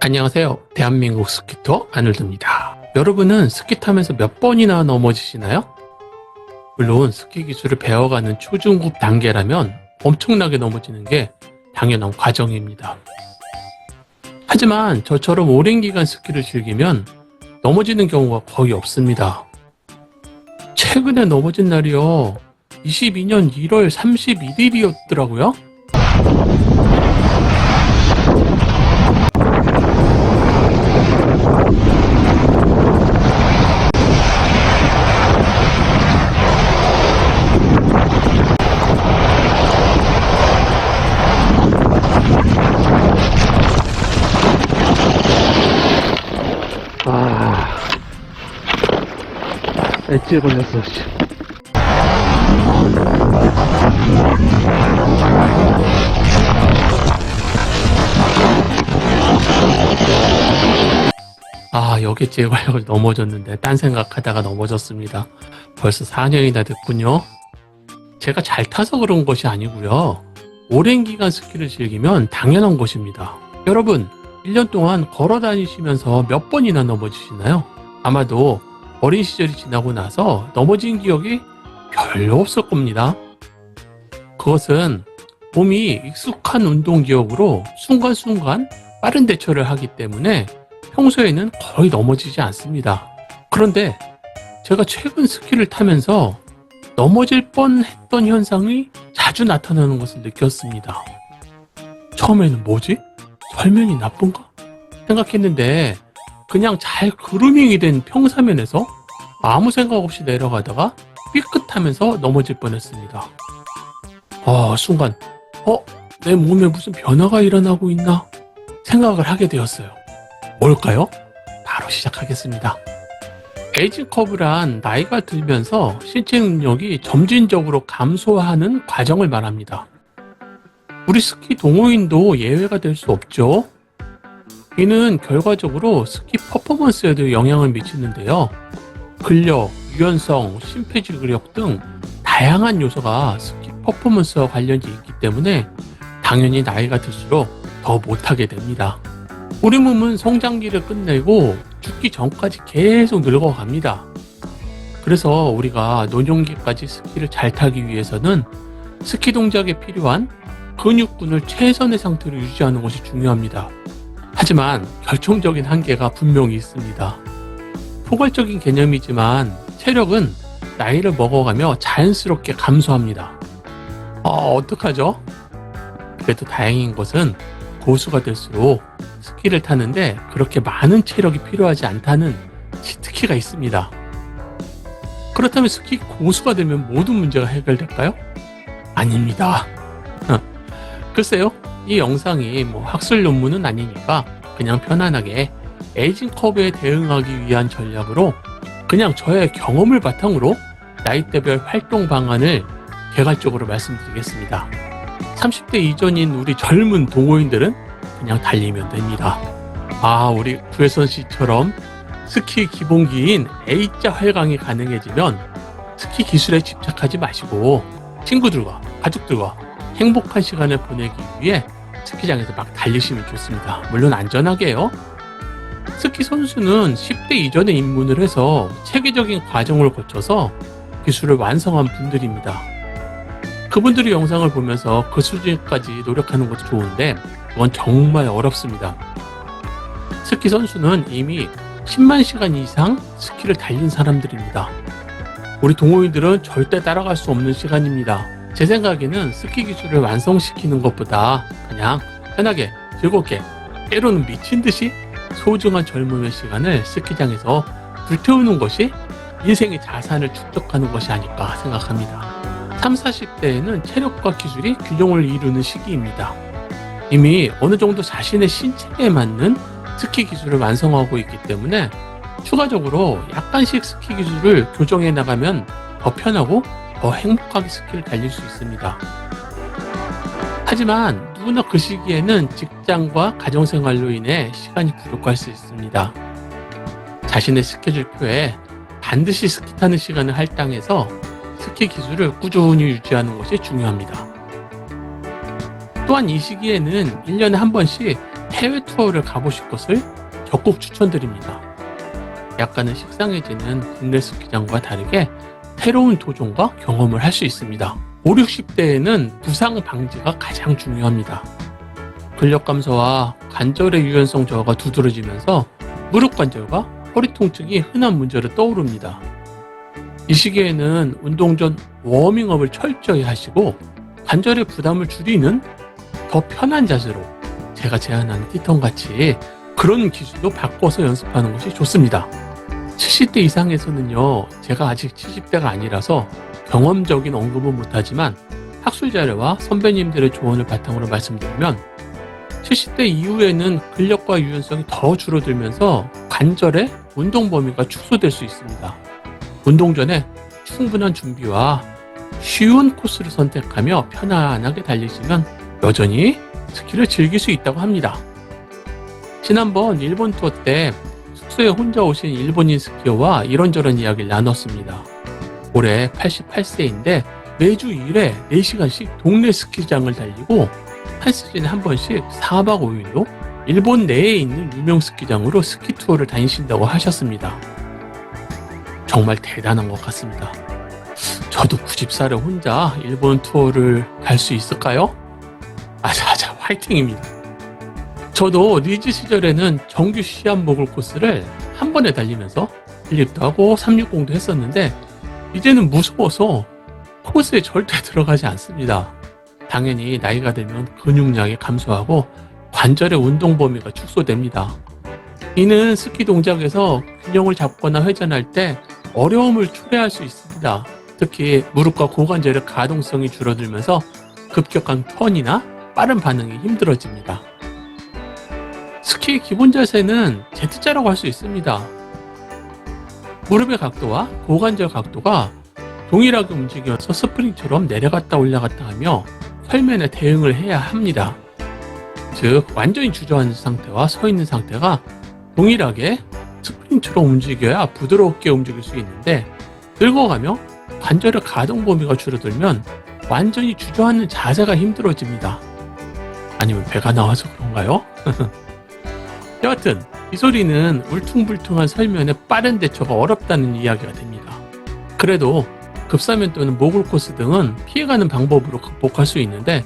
안녕하세요. 대한민국 스키터 아놀드입니다. 여러분은 스키 타면서 몇 번이나 넘어지시나요? 물론 스키 기술을 배워가는 초중급 단계라면 엄청나게 넘어지는 게 당연한 과정입니다. 하지만 저처럼 오랜 기간 스키를 즐기면 넘어지는 경우가 거의 없습니다. 최근에 넘어진 날이요. 22년 1월 31일이었더라고요. 엣지에 걸렸어. 여기 엣지에 걸려서 넘어졌는데 딴 생각하다가 넘어졌습니다. 벌써 4년이나 됐군요. 제가 잘 타서 그런 것이 아니고요. 오랜 기간 스키를 즐기면 당연한 것입니다. 여러분, 1년 동안 걸어 다니시면서 몇 번이나 넘어지시나요? 아마도 어린 시절이 지나고 나서 넘어진 기억이 별로 없을 겁니다. 그것은 몸이 익숙한 운동 기억으로 순간순간 빠른 대처를 하기 때문에 평소에는 거의 넘어지지 않습니다. 그런데 제가 최근 스키를 타면서 넘어질 뻔했던 현상이 자주 나타나는 것을 느꼈습니다. 처음에는 뭐지? 설명이 나쁜가? 생각했는데 그냥 잘 그루밍이 된 평사면에서 아무 생각 없이 내려가다가 삐끗하면서 넘어질 뻔했습니다. 순간 내 몸에 무슨 변화가 일어나고 있나 생각을 하게 되었어요. 뭘까요? 바로 시작하겠습니다. 에이징 커브란 나이가 들면서 신체 능력이 점진적으로 감소하는 과정을 말합니다. 우리 스키 동호인도 예외가 될 수 없죠. 이는 결과적으로 스키 퍼포먼스에도 영향을 미치는데요. 근력, 유연성, 심폐지구력 등 다양한 요소가 스키 퍼포먼스와 관련이 있기 때문에 당연히 나이가 들수록 더 못하게 됩니다. 우리 몸은 성장기를 끝내고 죽기 전까지 계속 늙어갑니다. 그래서 우리가 노년기까지 스키를 잘 타기 위해서는 스키 동작에 필요한 근육군을 최선의 상태로 유지하는 것이 중요합니다. 하지만 결정적인 한계가 분명히 있습니다. 포괄적인 개념이지만 체력은 나이를 먹어가며 자연스럽게 감소합니다. 어떡하죠? 그래도 다행인 것은 고수가 될수록 스키를 타는데 그렇게 많은 체력이 필요하지 않다는 치트키가 있습니다. 그렇다면 스키 고수가 되면 모든 문제가 해결될까요? 아닙니다. 글쎄요, 이 영상이 학술 논문은 아니니까 그냥 편안하게 에이징 커브에 대응하기 위한 전략으로 그냥 저의 경험을 바탕으로 나이대별 활동 방안을 개괄적으로 말씀드리겠습니다. 30대 이전인 우리 젊은 동호인들은 그냥 달리면 됩니다. 우리 구혜선 씨처럼 스키 기본기인 A자 활강이 가능해지면 스키 기술에 집착하지 마시고 친구들과 가족들과 행복한 시간을 보내기 위해 스키장에서 막 달리시면 좋습니다. 물론 안전하게요. 스키 선수는 10대 이전에 입문을 해서 체계적인 과정을 거쳐서 기술을 완성한 분들입니다. 그분들의 영상을 보면서 그 수준까지 노력하는 것도 좋은데 그건 정말 어렵습니다. 스키 선수는 이미 10만 시간 이상 스키를 달린 사람들입니다. 우리 동호인들은 절대 따라갈 수 없는 시간입니다. 제 생각에는 스키 기술을 완성시키는 것보다 그냥 편하게 즐겁게 때로는 미친 듯이 소중한 젊음의 시간을 스키장에서 불태우는 것이 인생의 자산을 축적하는 것이 아닐까 생각합니다. 30, 40대에는 체력과 기술이 균형을 이루는 시기입니다. 이미 어느 정도 자신의 신체에 맞는 스키 기술을 완성하고 있기 때문에 추가적으로 약간씩 스키 기술을 교정해 나가면 더 편하고 더 행복하게 스키를 달릴 수 있습니다. 하지만 누구나 그 시기에는 직장과 가정생활로 인해 시간이 부족할 수 있습니다. 자신의 스케줄표에 반드시 스키 타는 시간을 할당해서 스키 기술을 꾸준히 유지하는 것이 중요합니다. 또한 이 시기에는 1년에 한 번씩 해외 투어를 가보실 것을 적극 추천드립니다. 약간은 식상해지는 국내 스키장과 다르게 새로운 도전과 경험을 할 수 있습니다. 5, 60대에는 부상 방지가 가장 중요합니다. 근력 감소와 관절의 유연성 저하가 두드러지면서 무릎 관절과 허리 통증이 흔한 문제로 떠오릅니다. 이 시기에는 운동 전 워밍업을 철저히 하시고 관절의 부담을 줄이는 더 편한 자세로 제가 제안하는 티턴같이 그런 기술도 바꿔서 연습하는 것이 좋습니다. 70대 이상에서는요, 제가 아직 70대가 아니라서 경험적인 언급은 못하지만 학술 자료와 선배님들의 조언을 바탕으로 말씀드리면 70대 이후에는 근력과 유연성이 더 줄어들면서 관절의 운동 범위가 축소될 수 있습니다. 운동 전에 충분한 준비와 쉬운 코스를 선택하며 편안하게 달리시면 여전히 스키를 즐길 수 있다고 합니다. 지난번 일본 투어 때 숙소에 혼자 오신 일본인 스키어와 이런저런 이야기를 나눴습니다. 올해 88세인데 매주 일에 4시간씩 동네 스키장을 달리고 한 시즌에 한 번씩 4박 5일로 일본 내에 있는 유명 스키장으로 스키 투어를 다니신다고 하셨습니다. 정말 대단한 것 같습니다. 저도 90살에 혼자 일본 투어를 갈 수 있을까요? 아자아자 화이팅입니다. 저도 리즈 시절에는 정규 시합 모글 코스를 한 번에 달리면서 플립도 하고 360도 했었는데 이제는 무서워서 코스에 절대 들어가지 않습니다. 당연히 나이가 들면 근육량이 감소하고 관절의 운동 범위가 축소됩니다. 이는 스키 동작에서 균형을 잡거나 회전할 때 어려움을 초래할 수 있습니다. 특히 무릎과 고관절의 가동성이 줄어들면서 급격한 턴이나 빠른 반응이 힘들어집니다. 스키의 기본 자세는 Z자라고 할 수 있습니다. 무릎의 각도와 고관절 각도가 동일하게 움직이면서 스프링처럼 내려갔다 올라갔다 하며 혈면에 대응을 해야 합니다. 즉 완전히 주저앉은 상태와 서 있는 상태가 동일하게 스프링처럼 움직여야 부드럽게 움직일 수 있는데 늙어가며 관절의 가동 범위가 줄어들면 완전히 주저앉는 자세가 힘들어집니다. 아니면 배가 나와서 그런가요? 여하튼 이 소리는 울퉁불퉁한 설면에 빠른 대처가 어렵다는 이야기가 됩니다. 그래도 급사면 또는 모글 코스 등은 피해가는 방법으로 극복할 수 있는데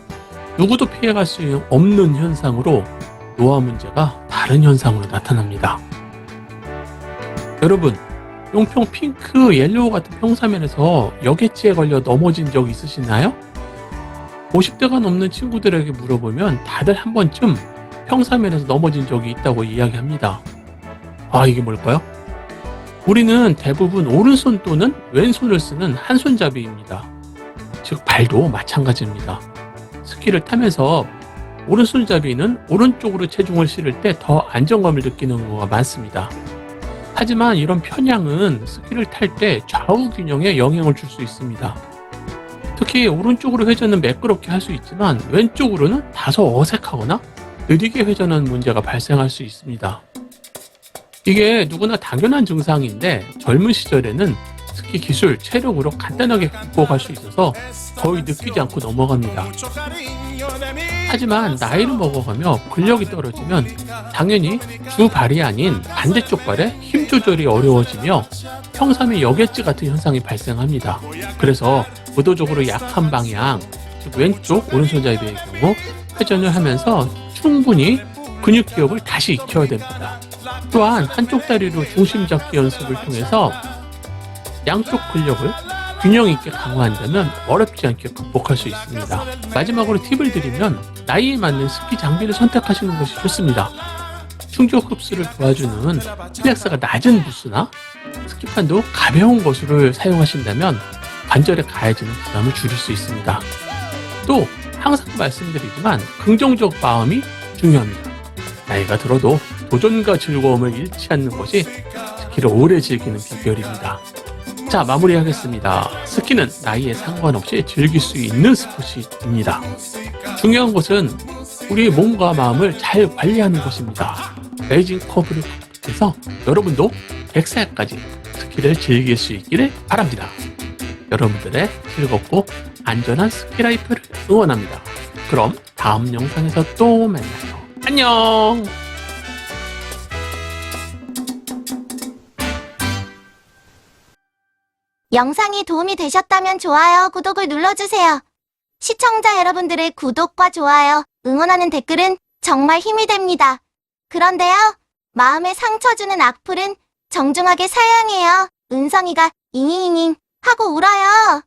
누구도 피해갈 수 없는 현상으로 노화 문제가 다른 현상으로 나타납니다. 여러분, 용평 핑크, 옐로우 같은 평사면에서 여객지에 걸려 넘어진 적 있으시나요? 50대가 넘는 친구들에게 물어보면 다들 한 번쯤 평사면에서 넘어진 적이 있다고 이야기합니다. 아, 이게 뭘까요? 우리는 대부분 오른손 또는 왼손을 쓰는 한손잡이입니다. 즉 발도 마찬가지입니다. 스키를 타면서 오른손잡이는 오른쪽으로 체중을 실을 때 더 안정감을 느끼는 경우가 많습니다. 하지만 이런 편향은 스키를 탈 때 좌우 균형에 영향을 줄 수 있습니다. 특히 오른쪽으로 회전은 매끄럽게 할 수 있지만 왼쪽으로는 다소 어색하거나 느리게 회전하는 문제가 발생할 수 있습니다. 이게 누구나 당연한 증상인데 젊은 시절에는 스키 기술, 체력으로 간단하게 극복할 수 있어서 거의 느끼지 않고 넘어갑니다. 하지만 나이를 먹어가며 근력이 떨어지면 당연히 주 발이 아닌 반대쪽 발에 힘 조절이 어려워지며 평사면 여객지 같은 현상이 발생합니다. 그래서 의도적으로 약한 방향, 즉 왼쪽 오른손잡이의 경우 회전을 하면서 충분히 근육 기억을 다시 익혀야 됩니다. 또한 한쪽 다리로 중심 잡기 연습을 통해서 양쪽 근력을 균형 있게 강화한다면 어렵지 않게 극복할 수 있습니다. 마지막으로 팁을 드리면 나이에 맞는 스키 장비를 선택하시는 것이 좋습니다. 충격 흡수를 도와주는 플렉스가 낮은 부스나 스키판도 가벼운 것을 사용하신다면 관절에 가해지는 부담을 줄일 수 있습니다. 또 항상 말씀드리지만 긍정적 마음이 중요합니다. 나이가 들어도 도전과 즐거움을 잃지 않는 것이 스키를 오래 즐기는 비결입니다. 자, 마무리하겠습니다. 스키는 나이에 상관없이 즐길 수 있는 스포츠입니다. 중요한 것은 우리의 몸과 마음을 잘 관리하는 것입니다. 베이징 커브를 극복해서 여러분도 100살까지 스키를 즐길 수 있기를 바랍니다. 여러분들의 즐겁고 안전한 스키 라이프를 응원합니다. 그럼 다음 영상에서 또 만나요. 안녕. 영상이 도움이 되셨다면 좋아요, 구독을 눌러주세요. 시청자 여러분들의 구독과 좋아요, 응원하는 댓글은 정말 힘이 됩니다. 그런데요, 마음에 상처 주는 악플은 정중하게 사양해요. 은성이가 잉잉잉 하고 울어요.